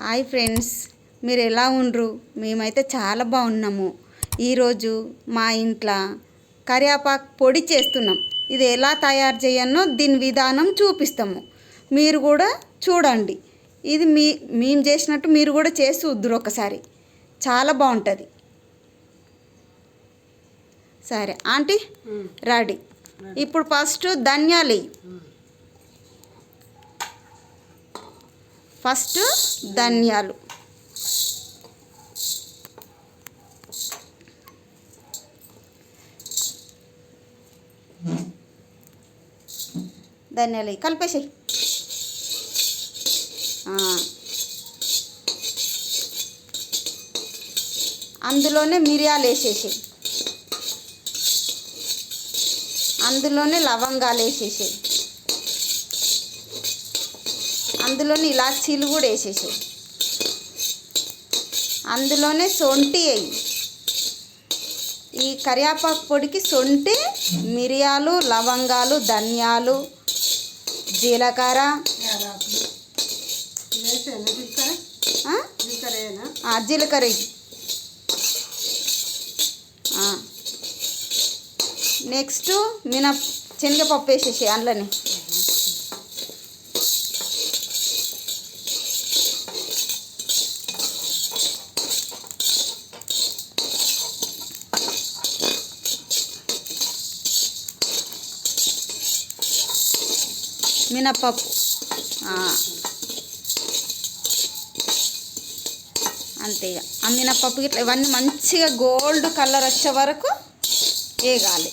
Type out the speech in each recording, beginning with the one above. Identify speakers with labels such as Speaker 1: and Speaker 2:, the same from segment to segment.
Speaker 1: Hi friends, మీరు ఎలా ఉండ్రు? మేమైతే చాలా బాగున్నాము. ఈరోజు మా ఇంట్లో కరివేపాకు పొడి చేస్తున్నాం. ఇది ఎలా తయారు చేయనో దీని విధానం చూపిస్తాము. మీరు కూడా చూడండి. ఇది మేము చేసినట్టు మీరు కూడా చేసి చూద్దురు ఒకసారి. చాలా బాగుంటుంది. సరే ఆంటీ, రెడీ. ఇప్పుడు ఫస్ట్ ధనియాలు ధనియాలు కలిపేసాయి. అందులోనే మిరియాలు వేసేసాయి, అందులోనే లవంగాలు వేసేసాయి, అందులోనే ఇలాచీలు కూడా వేసేసాయి, అందులోనే సొంటి వేయి. ఈ కరివేపాకు పొడికి సొంటి, మిరియాలు, లవంగాలు, ధనియాలు, జీలకర్ర, జీలకర్ర నెక్స్ట్ శనగపప్పు వేసేసి అందులోనే. మినపప్పు అంతే. ఇక ఆ మినపప్పు ఇట్లా ఇవన్నీ మంచిగా గోల్డ్ కలర్ వచ్చే వరకు వేగాలి.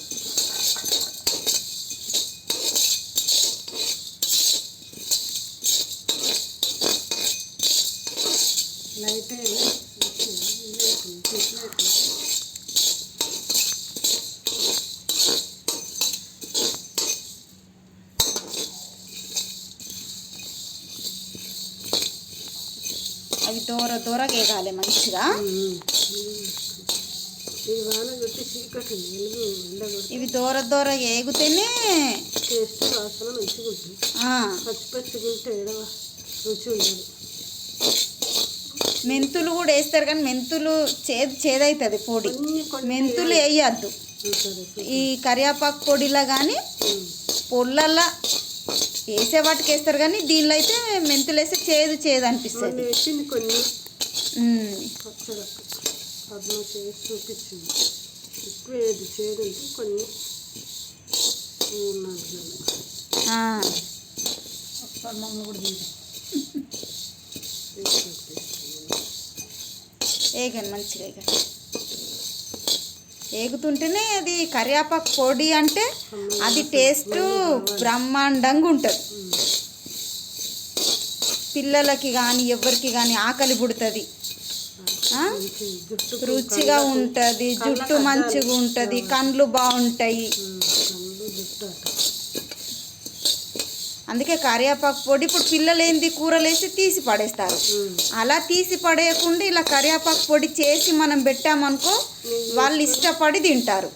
Speaker 1: అవి దూరగా వేగాలి మంచిగా. ఇవి దూరగా వేగితేనే మెంతులు కూడా వేస్తారు, కానీ మెంతులు చేదవుతుంది పొడి. మెంతులు వేయద్దు ఈ కరివేపాకు పొడిలో, కానీ పొళ్ళల్లో వేసే వాటికి వేస్తారు, కానీ దీనిలో అయితే మెంతులు వేస్తే చేదు అనిపిస్తుంది. కొన్ని వేగండి మంచిగా. వేగుతుంటేనే అది కరివేపాకు పొడి అంటే అది టేస్ట్ బ్రహ్మాండంగా ఉంటుంది. పిల్లలకి కానీ ఎవరికి కానీ ఆకలి పుడుతుంది, రుచిగా ఉంటుంది, జుట్టు మంచిగా ఉంటుంది, కండ్లు బాగుంటాయి. అందుకే కరివేపాకు పొడి ఇప్పుడు పిల్లలు ఏంది కూరలు వేసి తీసి పడేస్తారు. అలా తీసి పడేయకుండా ఇలా కరివేపాకు పొడి చేసి మనం పెట్టామనుకో వాళ్ళు ఇష్టపడి తింటారు.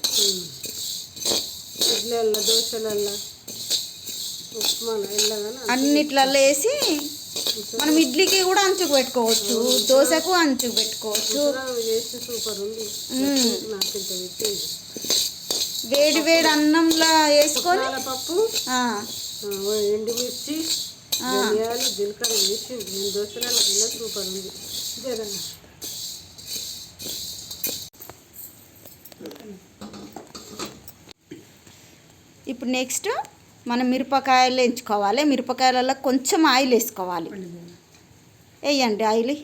Speaker 1: అన్నిట్లలో వేసి మనం ఇడ్లీకి కూడా అంచుకు పెట్టుకోవచ్చు, దోశకు అంచుకు పెట్టుకోవచ్చు. వేడి వేడి అన్నంలో వేసుకొని
Speaker 2: ఎండుమిర్చి, ధనియాలు, జీలకర్ర వేసి నేను దోశలలో తిన్నా, సూపర్ ఉంది.
Speaker 1: ఇప్పుడు నెక్స్ట్ మనం మిరపకాయలు ఎంచుకోవాలి. మిరపకాయలలో కొంచెం ఆయిల్ వేసుకోవాలి. వేయండి ఆయిల్,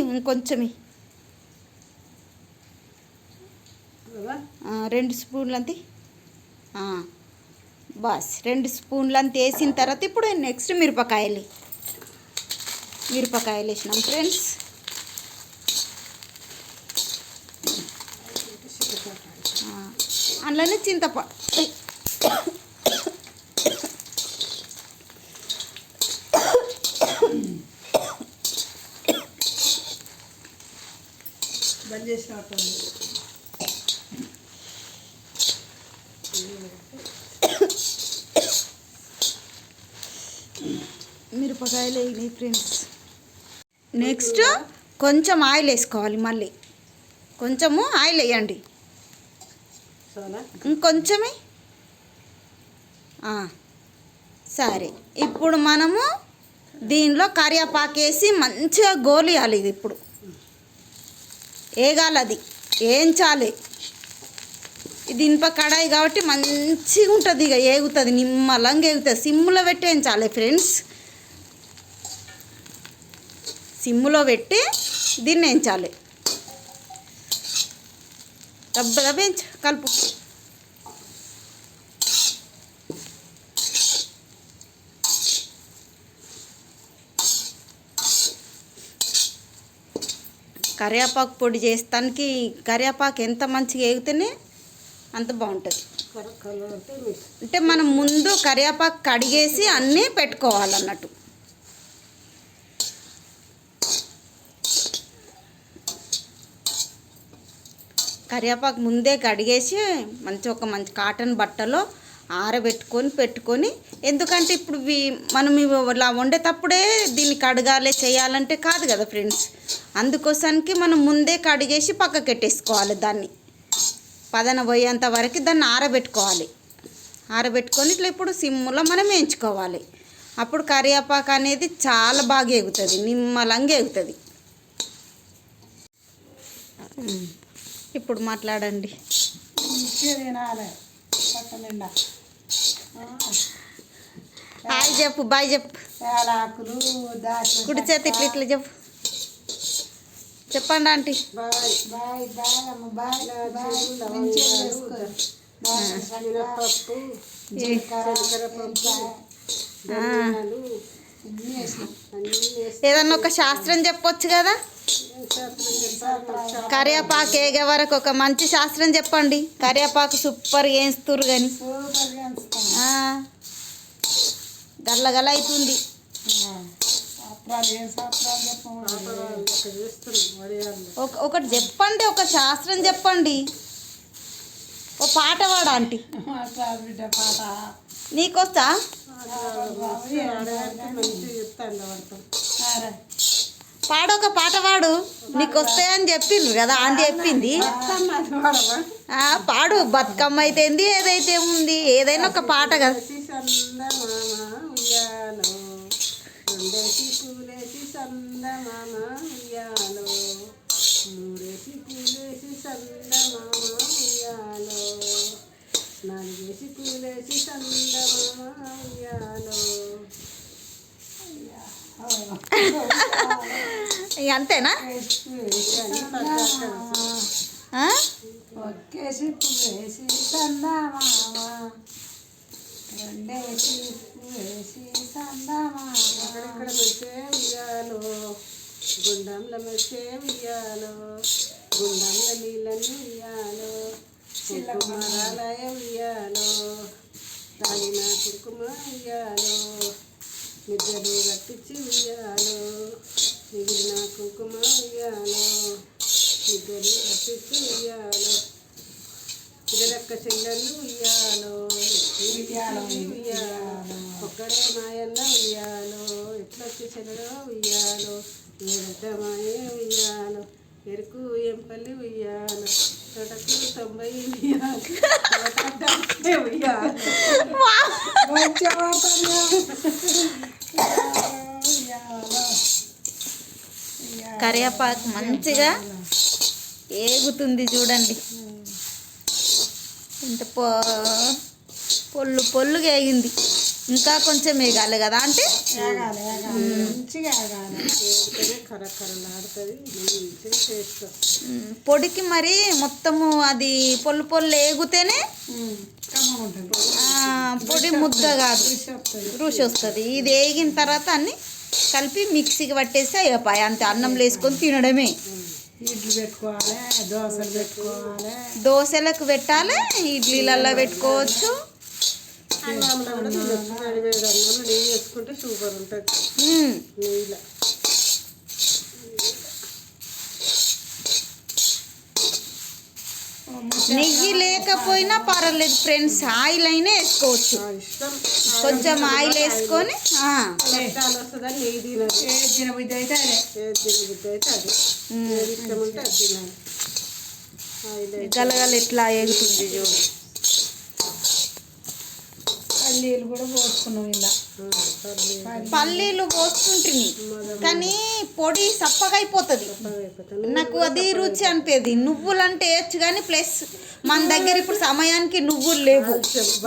Speaker 1: ఇంకొంచెం 2 స్పూన్లు అంతే. బస్ 2 స్పూన్లు అంత వేసిన తర్వాత ఇప్పుడు నెక్స్ట్ మిరపకాయలు వేసినాం ఫ్రెండ్స్. అందులోనే చింతపండు
Speaker 2: బంద్ చేసిన
Speaker 1: మిరపకాయలు వేయినాయి ఫ్రెండ్స్. నెక్స్ట్ కొంచెం ఆయిల్ వేసుకోవాలి. మళ్ళీ కొంచెము ఆయిల్ వేయండి.
Speaker 2: చాలా
Speaker 1: ఇంకొంచెమే. సరే, ఇప్పుడు మనము దీనిలో కరివేపాకు వేసి మంచిగా గోలియాలి. ఇది ఇప్పుడు వేగాలి, అది వేయించాలి. ఇది ఇనుప కడాయి కాబట్టి మంచిగా ఉంటుంది. ఇక ఏగుతుంది, నిమ్మలంగా ఏగుతుంది. సిమ్లో పెట్టి వేయించాలి ఫ్రెండ్స్. సిమ్లో పెట్టి దీన్ని వేయించాలి. దెబ్బ దెబ్బ వేయించు, కలుపు. కరివేపాకు పొడి చేస్తానికి కరివేపాకు ఎంత మంచిగా వేగితేనే అంత బాగుంటుంది. అంటే మనం ముందు కరివేపాకు కడిగేసి అన్నీ పెట్టుకోవాలన్నట్టు. కరివేపాకు ముందే కడిగేసి ఒక మంచి కాటన్ బట్టలో పెట్టుకొని ఎందుకంటే ఇప్పుడు మనం ఇలా వండేటప్పుడే దీన్ని కడగాలి చేయాలంటే కాదు కదా ఫ్రెండ్స్. అందుకోసానికి మనం ముందే కడిగేసి పక్కకి పెట్టేసుకోవాలి. దాన్ని పదన పోయేంత వరకు దాన్ని ఆరబెట్టుకొని ఇట్లా ఇప్పుడు సిమ్లో మనం వేయించుకోవాలి. అప్పుడు కరివేపాకు అనేది చాలా బాగా ఎగుతుంది, నిమ్మలంగా ఎగుతుంది. ఇప్పుడు మాట్లాడండి. హాయ్ చెప్పు, బాయ్ చెప్పు. కుడి చేతి ఇట్లా ఇట్లా చెప్పు. చెప్పండి ఆంటీ. ఏదన్నా ఒక శాస్త్రం చెప్పొచ్చు కదా. కరివేపాకు వేగే వరకు ఒక మంచి శాస్త్రం చెప్పండి. కరివేపాకు సూపర్ వేస్తురు కానీ గల్లగల అవుతుంది. ఒకటి చెప్పండి, ఒక శాస్త్రం చెప్పండి. ఓ పాట పాడ ఆంటీ. నీకొస్తా? పాడు, ఒక పాట పాడు. నీకు వస్తాయని చెప్పిండ్రు కదా ఆంటీ చెప్పింది. పాడు. బతుకమ్మ అయితే ఏదైతే ఉంది, ఏదైనా ఒక పాట కదా. అంతేనా?
Speaker 2: ఒక్కేసి పువ్వేసి సందమామ, రెండేసి పువ్వేసి సందమామ, అక్కడక్కడ మెచ్చే ఉయ్యాలో, గుండంలో మెచ్చే ఉయ్యాలో, గుండంలో నీళ్ళని ఉయ్యాలో, కుంకుమారాలయ ఉయ్యాలో, తాగిన కుంకుమ ఉయ్యాలో, నిద్రలు కట్టించి ఉయ్యాలో, మిగిలిన కుంకుమ ఉయ్యాలో, నిద్రలు కట్టించి ఉయ్యాలో, ఇదరక్క చెల్లెళ్ళు ఉయ్యాలో, ఉయ్యాలో, ఒక్కడే మాయన్న ఉయ్యాలో, ఎట్లొచ్చి చెల్లెలో ఉయ్యాలో, ఏడంట మాయే ఉయ్యాలో, ఎరుకు ఎంపల్లి ఉయ్యాలో, తోటకు 90 ఉయ్యాలో, ఉయ్యాలో.
Speaker 1: కరివేపాకు మంచిగా ఏగుతుంది చూడండి. ఇంత పొల్లుగా వేగింది. ఇంకా కొంచెం వేగాలి కదా అంటే పొడికి మరి మొత్తము అది పొల్లు వేగితేనే పొడి ముద్ద కాదు, రుచి వస్తుంది. ఇది వేగిన తర్వాత అన్నీ కలిపి మిక్సీకి పట్టేస్తే అయిపోయి అంతే. అన్నంలో వేసుకొని తినడమే.
Speaker 2: ఇడ్లీ పెట్టుకోవాలి, దోశలు పెట్టుకోవాలి,
Speaker 1: దోశలకు పెట్టాలి, ఇడ్లీలలో పెట్టుకోవచ్చు.
Speaker 2: నెయ్యి వేసుకుంటే సూపర్ ఉంటుంది. నెయ్యిలో
Speaker 1: నెయ్యి లేకపోయినా పర్వాలేదు ఫ్రెండ్స్, ఆయిల్ అయినా వేసుకోవచ్చు.
Speaker 2: ఇష్టం
Speaker 1: కొంచెం ఆయిల్ వేసుకొని
Speaker 2: కొలెస్ట్రాల్ వస్తుందని నెయ్యి తినదు.
Speaker 3: ఏది తినబుద్ధి అయితే అదే.
Speaker 2: ఏది తినబుద్ధి అయితే అది, ఏది ఇష్టం ఉంటే అది తినాలి. ఆయిల్
Speaker 1: గలగల ఎట్లా ఎగుతుంది చూడు.
Speaker 3: పల్లీలు కూడా పోసుకున్నాం ఇలా.
Speaker 1: పల్లీలు పోస్తుంటుంది కానీ పొడి సప్పగా అయిపోతుంది. నాకు అది రుచి అనిపేది. నువ్వులు అంటే వేయచ్చు కానీ ప్లస్ మన దగ్గర ఇప్పుడు సమయానికి నువ్వులు లేవు.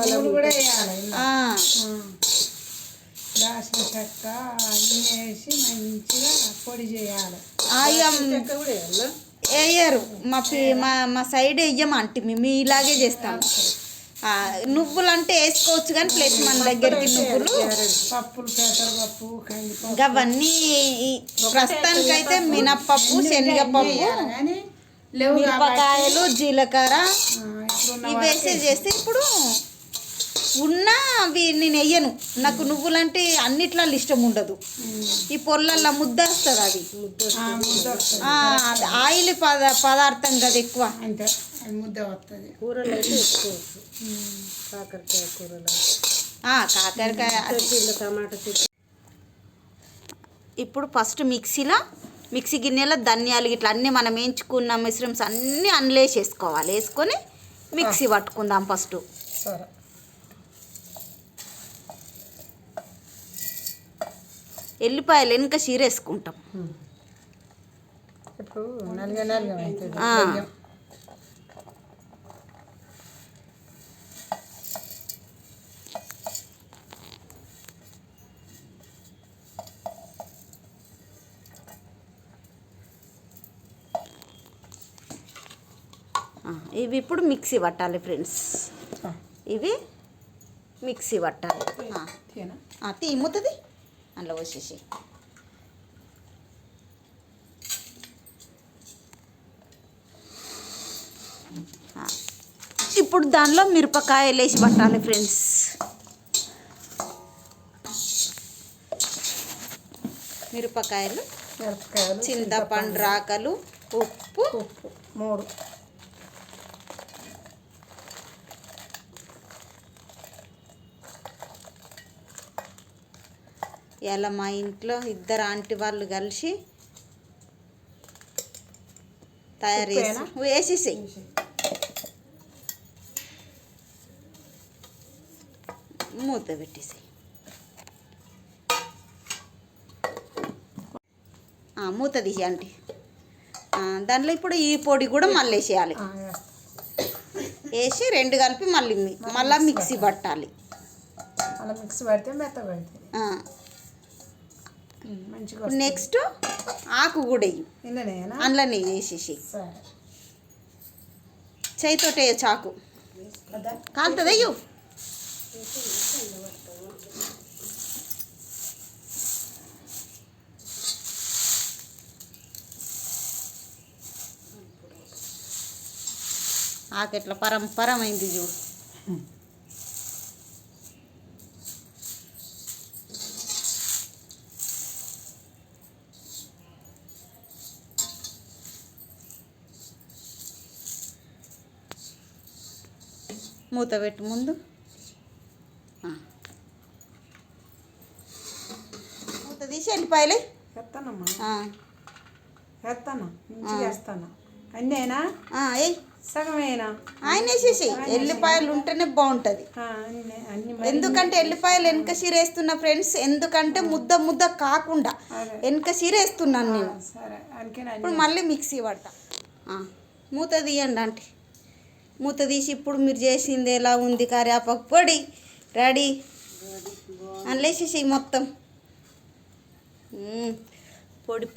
Speaker 3: నువ్వులు కూడా వేయాలి ఇలా.
Speaker 1: ఆ,
Speaker 3: దాచిన చెక్క అన్నీ వేసి మంచిగా పొడి చేయాలి.
Speaker 1: ఇక
Speaker 2: చెక్క కూడా వేయాలా?
Speaker 1: వేయరు మా సైడ్ వేయమంటే మేము ఇలాగే చేస్తాం. నువ్వులు అంటే వేసుకోవచ్చు కానీ ప్లస్ మన దగ్గరికి నువ్వులు
Speaker 3: పప్పులు, పెసరపప్పు, కందిపప్పు
Speaker 1: అవన్నీ ప్రస్తుతానికైతే మినప్పప్పు, శనగపప్పు,
Speaker 3: కానీ లేవు.
Speaker 1: మిరపకాయలు, జీలకర్ర
Speaker 3: ఇప్పుడున్న
Speaker 1: ఇవి వేసే చేస్తే ఇప్పుడు ఉన్నా అవి నేను వేయను. నాకు నువ్వులంటే అన్నిట్లలో ఇష్టం ఉండదు. ఈ పొల్లల్లో ముద్ద వస్తుంది అది.
Speaker 3: ముద్ద వస్తుంది.
Speaker 1: అది ఆయిల్ పదార్థం కదా ఎక్కువ.
Speaker 3: అంతే, అది ముద్ద వస్తుంది.
Speaker 2: కూరలు అయితే వేసుకోవచ్చు. కాకరకాయ కూరలు,
Speaker 1: కాకరకాయ.
Speaker 2: చట్నీలు, టమాటా చట్నీ.
Speaker 1: ఇప్పుడు ఫస్ట్ మిక్సీ గిన్నెలో ధనియాలు ఇట్లా అన్నీ మనం వేయించుకున్న మిశ్రమ్స్ అన్నీ అందులో వేసేసుకోవాలి. వేసుకొని మిక్సీ పట్టుకుందాం ఫస్ట్.
Speaker 3: సరే,
Speaker 1: ఎల్లిపాయలు వెనుక చీరేసుకుంటాం.
Speaker 3: ఇప్పుడు నలుగా అవుతుంది.
Speaker 1: ఇవి ఇప్పుడు మిక్సీ పట్టాలి ఫ్రెండ్స్. ఇవి మిక్సీ పట్టాలి. తీముతుంది అందులో వచ్చేసి. ఇప్పుడు దానిలో మిరపకాయలు వేసి పట్టాలి ఫ్రెండ్స్. మిరపకాయలు, చింతపండు రాకలు, ఉప్పు,
Speaker 3: 3.
Speaker 1: ఇలా మా ఇంట్లో ఇద్దరు ఆంటీ వాళ్ళు కలిసి తయారు చేసి వేసేసాయి. మూత పెట్టేసాయి. మూత తీసి ఆంటీ. దాంట్లో ఇప్పుడు ఈ పొడి కూడా మళ్ళీ వేసేయాలి. వేసి రెండు కలిపి మళ్ళీ మిక్సీ పట్టాలి.
Speaker 3: అలా మిక్సీ పడితే మెత్తగా పడుతుంది. మంచిగా
Speaker 1: నెక్స్ట్ ఆకు కూడా వేయి. అందులోనే వేసేసి చేయితో వేయచ్చు. ఆకు కాలుతుంది. అయ్యో ఆకు ఎట్లా పరమైంది చూడు. మూత పెట్టు ముందు. మూత తీసి వెళ్ళిపోయాలి.
Speaker 3: వేస్తానమ్మా, వేస్తాను, మంచిగా వేస్తాను. అన్నీనా సగమేనా?
Speaker 1: ఆయన వేసేసి ఎల్లిపాయలు ఉంటేనే బాగుంటుంది. ఎందుకంటే ఎల్లిపాయలు వెనక సీరేస్తున్నా ఫ్రెండ్స్. ఎందుకంటే ముద్ద కాకుండా వెనక సీరేస్తున్నాను నేను. ఇప్పుడు మళ్ళీ మిక్సీ పడతా. మూత తీయండి అంటే. మూత తీసి ఇప్పుడు మీరు చేసింది ఎలా ఉంది? కరివేపాకు పొడి రెడీ. అందులో వేసేసి మొత్తం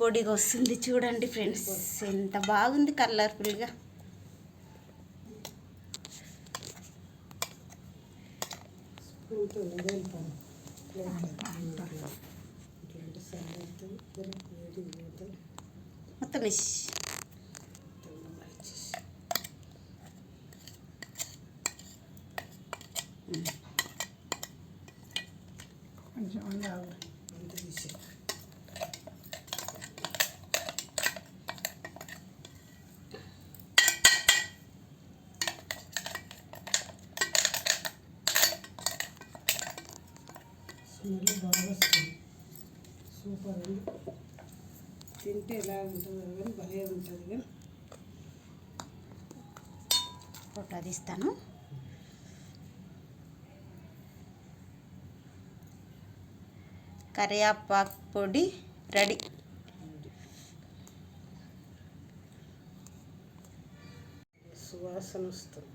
Speaker 1: పొడిగా వస్తుంది చూడండి ఫ్రెండ్స్. ఎంత బాగుంది కలర్ఫుల్గా. మొత్తం వేసి
Speaker 3: కొంచెం
Speaker 2: సూపర్ ఉంది. తింటే ఎలా ఉంటుందో కానీ భలే ఉంటుంది కానీ
Speaker 1: ఫోటో తీస్తాను. కరివేపాకు పొడి రెడీ.
Speaker 2: సువాసన వస్తుంది.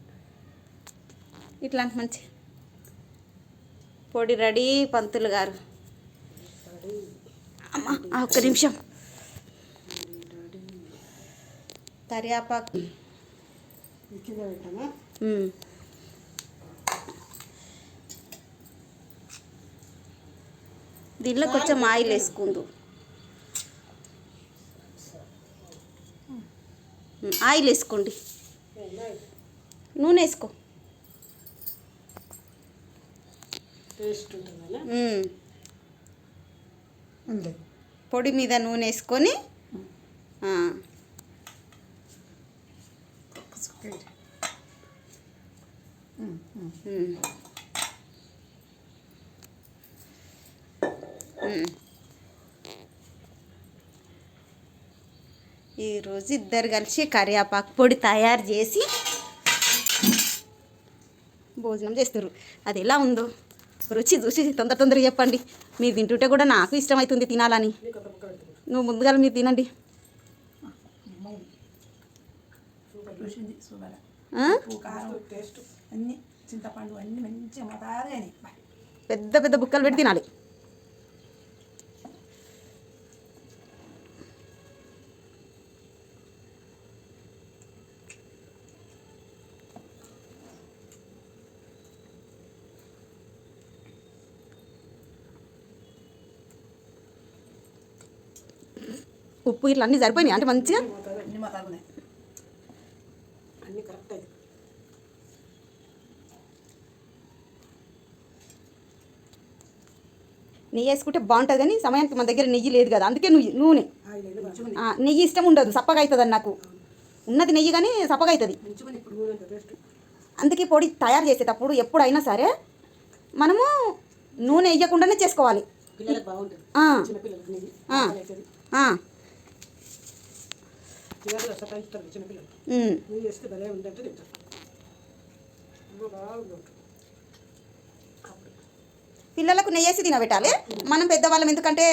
Speaker 1: ఇట్లాంటి మంచి పొడి రెడీ పంతులు గారు. అమ్మా ఒక్క నిమిషం. కరివేపాకు
Speaker 2: కింద పెట్టామా?
Speaker 1: దీనిలో కొంచెం ఆయిల్ వేసుకుందు. ఆయిల్ వేసుకోండి. నూనె వేసుకో.
Speaker 2: టేస్ట్ ఉంటుందా?
Speaker 1: పొడి మీద నూనె వేసుకొని ఈరోజు ఇద్దరు కలిసి కరివేపాకు పొడి తయారు చేసి భోజనం చేస్తారు. అది ఎలా ఉందో రుచి చూసి తొందరగా చెప్పండి. మీరు తింటుంటే కూడా నాకు ఇష్టమవుతుంది తినాలని. నువ్వు ముందుగా మీరు తినండి.
Speaker 3: అన్ని చింతపండు అన్ని మంచిగా మతారుగా
Speaker 1: పెద్ద పెద్ద బుక్కలు పెట్టి తినాలి. ఉప్పు ఇట్లా అన్నీ సరిపోయినాయి అంటే మంచిగా
Speaker 3: అన్ని మతారున్నాయి.
Speaker 2: అన్నీ కరెక్ట్ అయింది.
Speaker 1: నెయ్యి వేసుకుంటే బాగుంటుంది కానీ సమయానికి మన దగ్గర నెయ్యి లేదు కదా, అందుకే నూనె.
Speaker 2: ఆయిల్ అయినా మంచిగా
Speaker 1: నెయ్యి ఇష్టం ఉండదు, సప్పగా అవుతుంది అని. నాకు ఉన్నది నెయ్యి కానీ సప్పగా అవుతుంది.
Speaker 2: మంచిగా ఇప్పుడు నూనె టేస్ట్.
Speaker 1: అందుకే పొడి తయారు చేసేటప్పుడు ఎప్పుడైనా సరే మనము నూనె వేయకుండానే చేసుకోవాలి.
Speaker 2: పిల్లలకు బాగుంటుంది. చిన్నపిల్లలకు నెయ్యి పిల్లలు సతాయిస్తారు. చిన్నపిల్లలు నెయ్యి వేస్తే భలే ఉందంటే తింటారు. బాగుంటుంది.
Speaker 1: పిల్లలకు నెయ్యి వేసి తినబెట్టాలి. మనం పెద్దవాళ్ళం ఎందుకంటే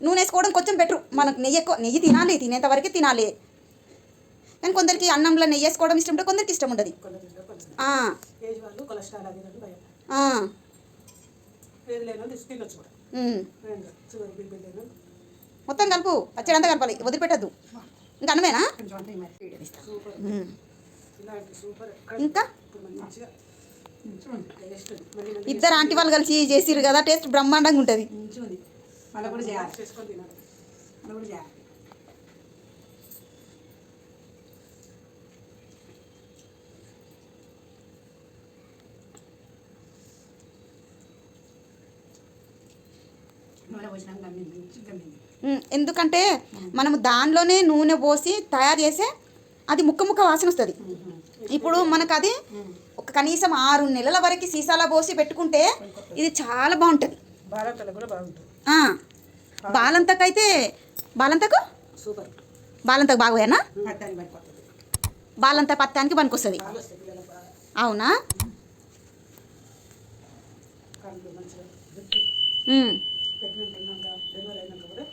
Speaker 1: నూనె వేసుకోవడం కొంచెం బెటర్. మనకు నెయ్యి తినాలి, తినేంత వరకే తినాలి. కానీ కొందరికి అన్నంలో నెయ్యి వేసుకోవడం ఇష్టం ఉంటుంది, కొందరికి ఇష్టం ఉండదు.
Speaker 2: ఏజ్ వాళ్ళు కొలెస్ట్రాల్ అది భయం. ఏది లేనో తినొచ్చు కూడా. షుగర్ బీపీ లేనో
Speaker 1: మొత్తం కలుపు, పచ్చడి అంతా కలపాలి, వదిలిపెట్టద్దు. ఇంకా అన్నమేనా?
Speaker 2: సూపర్. ఇలాంటి సూపర్.
Speaker 1: ఇంకా
Speaker 2: మంచిగా టేస్ట్
Speaker 1: ఇద్దరు ఆంటీ వాళ్ళు కలిసి చేసిర్రు కదా, టేస్ట్ బ్రహ్మాండంగా ఉంటుంది.
Speaker 3: మంచిగా ఉంది. మళ్ళీ కూడా చేయాలి.
Speaker 2: చేసుకొని తినాలి.
Speaker 3: మళ్ళీ కూడా చేయాలి. నూనె పోసినాక గమ్మింది, మంచిగా గమ్మింది.
Speaker 1: ఎందుకంటే మనము దానిలోనే నూనె పోసి తయారు చేసే అది ముక్క ముక్క వాసన వస్తుంది. ఇప్పుడు మనకు అది ఒక కనీసం 6 నెలల వరకు సీసాలో పోసి పెట్టుకుంటే ఇది చాలా బాగుంటుంది.
Speaker 2: బాలంతలకు కూడా బాగుంటుంది.
Speaker 1: బాలంతకైతే బాలంతకు
Speaker 2: సూపర్.
Speaker 1: బాలంతకు బాగోయేనా?
Speaker 3: పట్టాన్ని పట్టుకోవాలి.
Speaker 1: బాలంత పత్తానికి పనికొస్తుంది.
Speaker 2: బాగా వస్తాయి పిల్లలకు బాగా.
Speaker 1: అవునా?
Speaker 2: కాళ్ళు మంచిగా ప్రెగ్నెంట్ ఉన్నాక డెలివరీ అయినాక కూడా